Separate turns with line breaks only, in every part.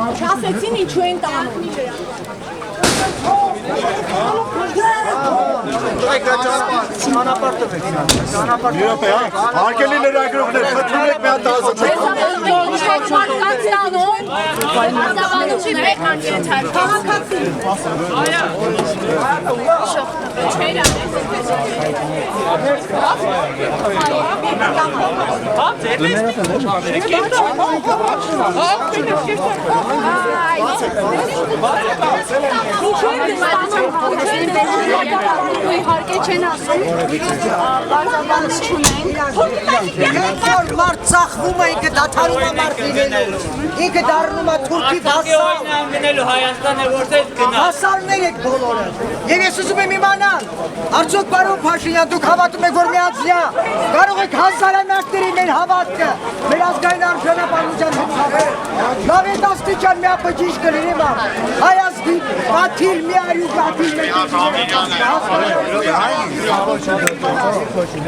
Չասեցին ինչու են տանում։
Հարկելի լրագրողներ, խնդրում եք մի հատ ասացեք։
Իհարկե չեն ասում, բարձաբանս չունեն։
Մարդ ծախվում է, ինքը դադարում է մարդ լինելու, ինքը դառնում է թուրքի վասալ։
Հայաստանը որտեղ գնա։
Վասալներ եք բոլորը։ Եվ ես ուզում եմ իմանալ, արդյոք պարոն Փաշինյան, դուք հավատում եք, որ միացյա կարող եք հազարամյակների մեր հավատքը, մեր ազգային արժանապատվության հետ խաղալ։ Լավ է աստիճան մի ապճիչ կլինի մա։ Հայ ազգի կաթիլ մի արյու կաթիլ մեկ։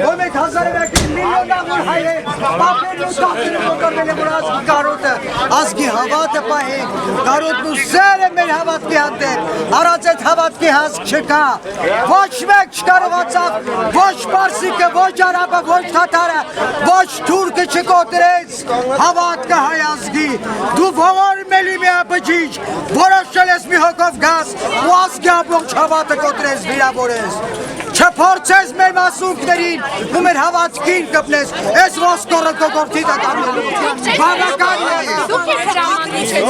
Ո՞մ եք հազարամյակների միլիոնավոր հայեր, պապերն ու տախերն ոգրվել է, որ ազգի կարոտը, ազգի հավատը պահենք, կարոտն ու սերը մեր հավատքի հանդեպ, առանց այդ հավատքի հասկ չկա, ոչ մեկ չկարողացավ, ոչ պարսիկը, ոչ արաբը, ոչ թաթարը, ոչ թուրքը չկոտրեց հավատքը հայ ազգի, դու ողորմ էլի մի ապճիչ, որոշել ես մի հոգով գաս ու ազգի ամբողջ հավատը կոտրես, վիրավորես, չփորձես մեր մասունքներին ու մեր հավատքին կպնես, ես ոսկորը կողորդիտ է տանելու, բավական է։
Դուք եք հրամանրի չեք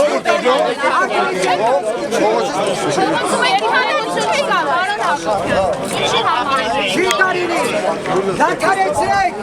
Չի կարինի, դարքարեցրեք։